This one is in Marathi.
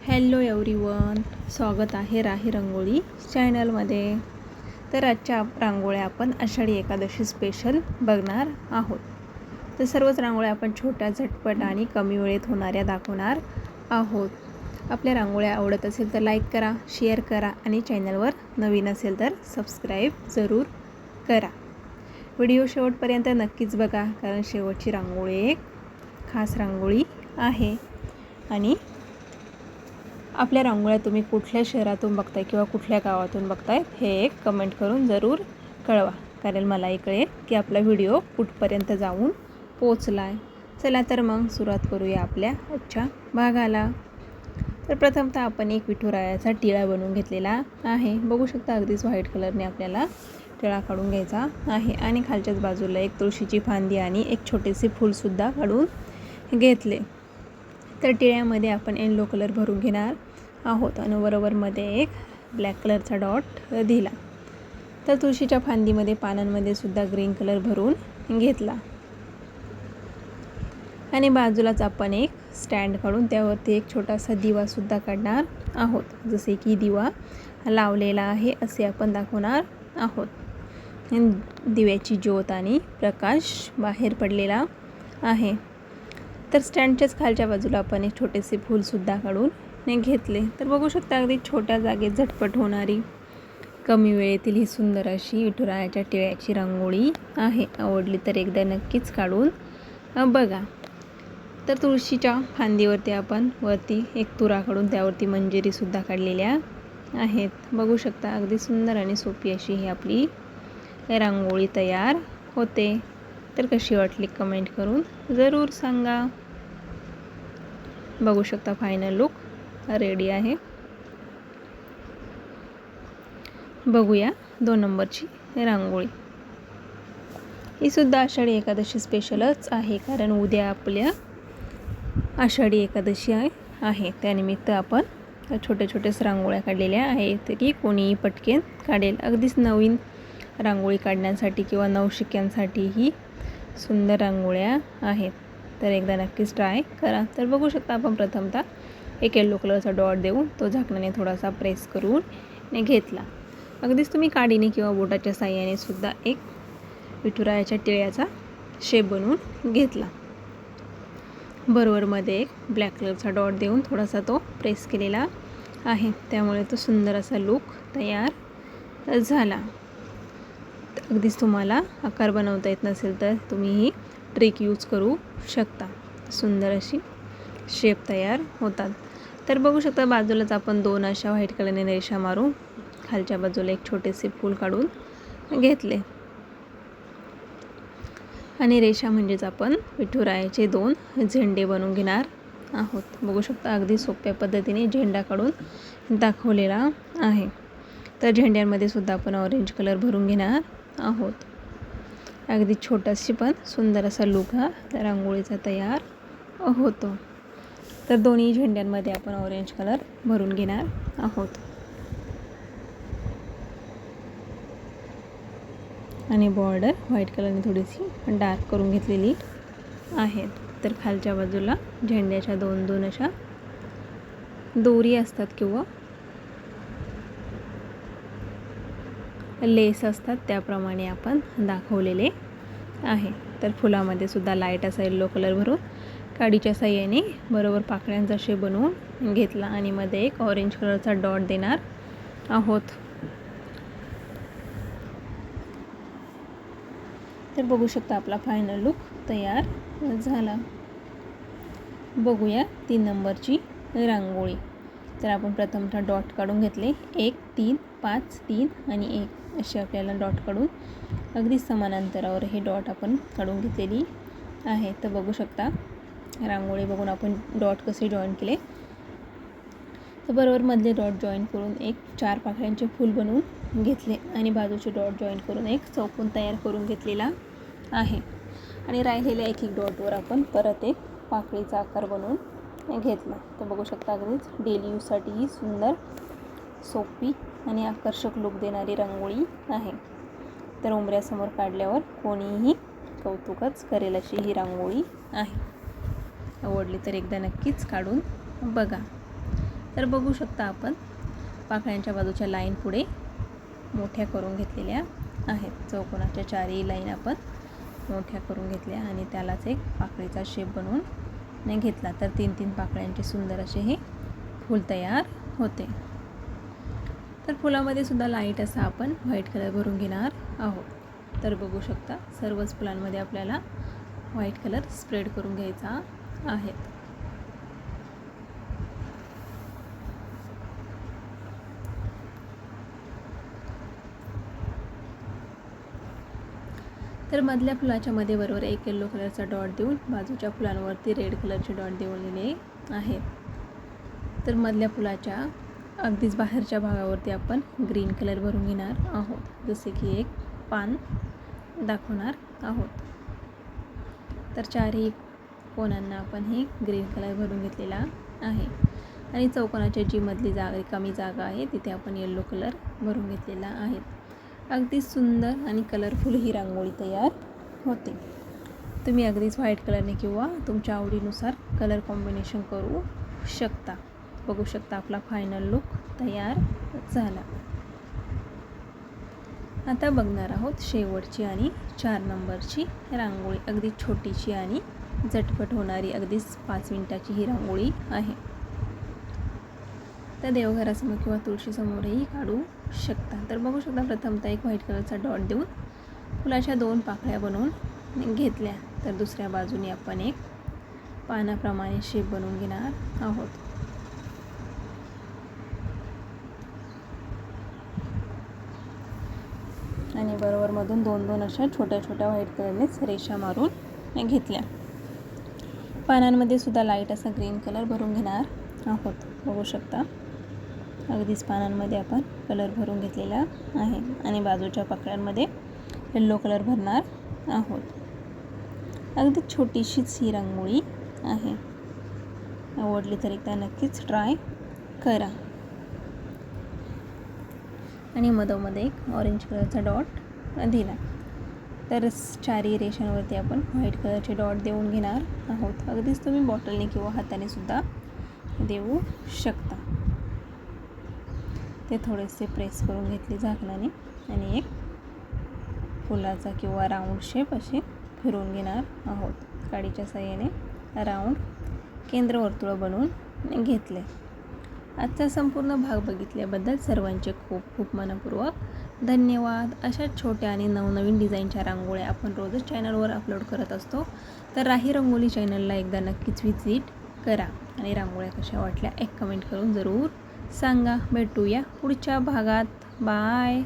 हॅलो एव्हरीवन, स्वागत आहे राही रंगोळी चॅनलमध्ये. तर आजच्या रांगोळ्या आपण आषाढी एकादशी स्पेशल बघणार आहोत. तर सर्वच रांगोळ्या आपण छोट्या, झटपट आणि कमी वेळेत होणाऱ्या दाखवणार आहोत. आपल्या रांगोळ्या आवडत असेल तर लाईक करा, शेअर करा आणि चॅनलवर नवीन असेल तर सबस्क्राईब जरूर करा. व्हिडिओ शेवटपर्यंत नक्कीच बघा, कारण शेवटची रांगोळी एक खास रांगोळी आहे. आणि आपल्या रांगोळ्या तुम्ही कुठल्या शहरातून बघताय किंवा कुठल्या गावातून बघताय हे एक कमेंट करून जरूर कळवा, कारण मलाही कळेल की आपला व्हिडिओ कुठपर्यंत जाऊन पोचला आहे. चला तर मग सुरुवात करूया आपल्या आजच्या भागाला. तर प्रथमतः आपण एक विठुरायाचा टिळा बनवून घेतलेला आहे. बघू शकता अगदीच व्हाईट कलरने आपल्याला टिळा काढून घ्यायचा आहे. आणि खालच्याच बाजूला एक तुळशीची फांदी आणि एक छोटेसे फूलसुद्धा काढून घेतले. तर टिळ्यामध्ये आपण येलो कलर भरून घेणार आहोत आणि बरोबरमध्ये एक ब्लॅक कलरचा डॉट दिला. तर तुळशीच्या फांदीमध्ये पानांमध्ये सुद्धा ग्रीन कलर भरून घेतला. आणि बाजूलाच आपण एक स्टँड काढून त्यावरती एक छोटासा दिवासुद्धा काढणार आहोत. जसे की दिवा लावलेला आहे असे आपण दाखवणार आहोत. दिव्याची ज्योत आणि प्रकाश बाहेर पडलेला आहे. तर स्टँडच्याच खालच्या बाजूला आपण एक छोटेसे फूलसुद्धा काढून घेतले. तर बघू शकता अगदी छोट्या जागेत झटपट होणारी, कमी वेळेतील ही सुंदर अशी विठुरायाच्या टिळ्याची रांगोळी आहे. आवडली तर एकदा नक्कीच काढून बघा. तर तुळशीच्या फांदीवरती आपण वरती एक तुरा काढून त्यावरती मंजिरीसुद्धा काढलेल्या आहेत. बघू शकता अगदी सुंदर आणि सोपी अशी ही आपली रांगोळी तयार होते. तर कशी वाटली कमेंट करून जरूर सांगा. बघू शकता फायनल लुक रेडी आहे. बघूया 2 नंबरची रांगोळी. ही सुद्धा आषाढी एकादशी स्पेशलच आहे, कारण उद्या आपल्या आषाढी एकादशी आहे. त्यानिमित्त आपण छोट्या छोट्याच रांगोळ्या काढलेल्या आहेत की कोणीही पटकन काढेल. अगदीच नवीन रांगोळी काढण्यासाठी किंवा नवशिक्यांसाठी ही सुंदर रांगोळ्या आहेत. तर एकदा नक्कीच ट्राय करा. तर बघू शकता आपण प्रथमतः एक येलो कलरचा डॉट देऊन तो झाकणाने थोडासा प्रेस करून घेतला. अगदीच तुम्ही काडीने किंवा बोटाच्या साह्याने सुद्धा एक विठुरायाच्या टिळ्याचा शेप बनवून घेतला. बरोबरमध्ये एक ब्लॅक कलरचा डॉट देऊन थोडासा तो प्रेस केलेला आहे. त्यामुळे तो सुंदर असा लूक तयार झाला. अगदीच तुम्हाला आकार बनवता येत नसेल तर तुम्ही ही ट्रिक यूज करू शकता. सुंदर अशी शेप तयार होतात. तर बघू शकता बाजूलाच आपण 2 अशा व्हाईट कलरने रेषा मारून खालच्या बाजूला एक छोटेसे फूल काढून घेतले. आणि रेषा म्हणजेच आपण विठुरायाचे 2 झेंडे बनवून घेणार आहोत. बघू शकता अगदी सोप्या पद्धतीने झेंडा काढून दाखवलेला आहे. तर झेंड्यांमध्ये सुद्धा आपण ऑरेंज कलर भरून घेणार आहोत. अगदी छोटाशी पण सुंदर असा लुक हा रांगोळीचा तयार होतो. तर दोन्ही झेंड्यांमध्ये आपण ऑरेंज कलर भरून घेणार आहोत. आणि बॉर्डर व्हाईट कलरने थोडीशी डार्क करून घेतलेली आहे. तर खालच्या बाजूला झेंड्याच्या 2 अशा दोरी असतात किंवा लेस असतात त्याप्रमाणे आपण दाखवलेले आहे. तर फुलामध्ये सुद्धा लाईट असा येलो कलर भरून काडीच्या साह्याने बरोबर पाकळ्यांचा शेप बनवून घेतला. आणि मध्ये एक ऑरेंज कलरचा डॉट देणार आहोत. तर बघू शकता आपला फायनल लुक तयार झाला. बघूया 3 नंबरची रांगोळी. तर आपण प्रथमतः डॉट काढून घेतले. 1 3 5 3 आणि 1 असे आपल्याला डॉट काढून अगदी समान अंतरावर हे डॉट आपण काढून घेतलेली आहे. तर बघू शकता रांगोळी बघून आपण डॉट कसे जॉईन केले. तर बरोबर मधले डॉट जॉईन करून एक 4 पाकळ्यांचे फूल बनवून घेतले. आणि बाजूचे डॉट जॉईन करून एक चौकोन तयार करून घेतलेला आहे. आणि राहिलेल्या एक डॉटवर आपण परत एक पाकळीचा आकार बनवून घेतला. तर बघू शकता अगदीच डेली यूजसाठी ही सुंदर, सोपी आणि आकर्षक लुक देणारी रांगोळी आहे. तर उंबऱ्यासमोर काढल्यावर कोणीही कौतुकच करेल अशी ही रांगोळी आहे. आवडली तर एकदा नक्कीच काढून बघा. तर बघू शकता आपण पाकळ्यांच्या बाजूच्या लाईन पुढे मोठ्या करून घेतलेल्या आहेत. चौकोनाच्या चारही लाईन आपण मोठ्या करून घेतल्या आणि त्यालाच एक पाकळीचा शेप बनवून घेतला. तर 3-3 पाकळ्यांचे सुंदर असे हे फूल तयार होते. तर फुलामध्ये सुद्धा लाईट असा आपण व्हाईट कलर भरून घेणार आहोत. तर बघू शकता सर्वच फुलांमध्ये आपल्याला व्हाईट कलर स्प्रेड करून घ्यायचा आहे. तर मधल्या फुलाच्या मध्ये बरोबर एक येलो कलरचा डॉट देऊन बाजूच्या फुलांवरती रेड कलरचे डॉट देऊन आहेत. तर मधल्या फुलाच्या अगदीच बाहेरच्या भागावरती आपण ग्रीन कलर भरून घेणार आहोत, जसे की एक पान दाखवणार आहोत. तर चारही कोणांना आपण हे ग्रीन कलर भरून घेतलेला आहे आणि चौकोनाची जी मधली कमी जागा आहे तिथे आपण येलो कलर भरून घेतलेला आहे. अगदी सुंदर आणि कलरफुल ही रांगोळी तयार होते. तुम्ही अगदीच व्हाईट कलरने किंवा तुमच्या आवडीनुसार कलर कॉम्बिनेशन करू शकता. बघू शकता आपला फायनल लुक तयार झाला. आता बघणार आहोत शेवटची आणि 4 नंबरची रांगोळी. अगदी छोटीशी आणि झटपट होणारी अगदीच 5 मिनिटाची ही रांगोळी आहे. तर देवघरासमोर किंवा तुळशीसमोरही काढू शकता. तर बघू शकता प्रथमतः एक व्हाईट कलरचा डॉट देऊन फुलाच्या 2 पाकळ्या बनवून घेतल्या. तर दुसऱ्या बाजूने आपण एक पानाप्रमाणे शेप बनवून घेणार आहोत. आणि बरोबर मधून 2-2 अशा छोट्या छोट्या व्हाईट कलरनेच रेषा मारून घेतल्या. पानांमध्ये सुद्धा लाईट असा ग्रीन कलर भरून घेणार आहोत. बघू शकता अगदीच पानांमध्ये आपण कलर भरून घेतलेला आहे आणि बाजूच्या पाकळ्यांमध्ये येल्लो कलर भरणार आहोत. अगदी छोटीशीच ही रांगोळी आहे. आवडली तर एकदा नक्कीच ट्राय करा. आणि मधोमध एक ऑरेंज कलरचा डॉट दिला. तर चारही रेषांवरती आपण व्हाईट कलरचे डॉट देऊन घेणार आहोत. अगदीच तुम्ही बॉटलने किंवा हाताने सुद्धा देऊ शकता. ते थोडेसे प्रेस करून घेतले झाकणाने आणि एक फुलाचा किंवा राऊंड शेप असे फिरवून घेणार आहोत. काडीच्या साहाय्याने राऊंड केंद्रवर्तुळ बनवून घेतले. आजचा संपूर्ण भाग बघितल्याबद्दल सर्वांचे खूप खूप मनपूर्वक धन्यवाद. अशा छोट्या आणि नवनवीन डिझाईनच्या रांगोळ्या आपण रोजच चॅनलवर अपलोड करत असतो. तर राही रंगोली चॅनलला एकदा नक्कीच व्हिजिट करा आणि रांगोळ्या कशा वाटल्या एक कमेंट करून जरूर सांगा. भेटूया पुढच्या भागात. बाय.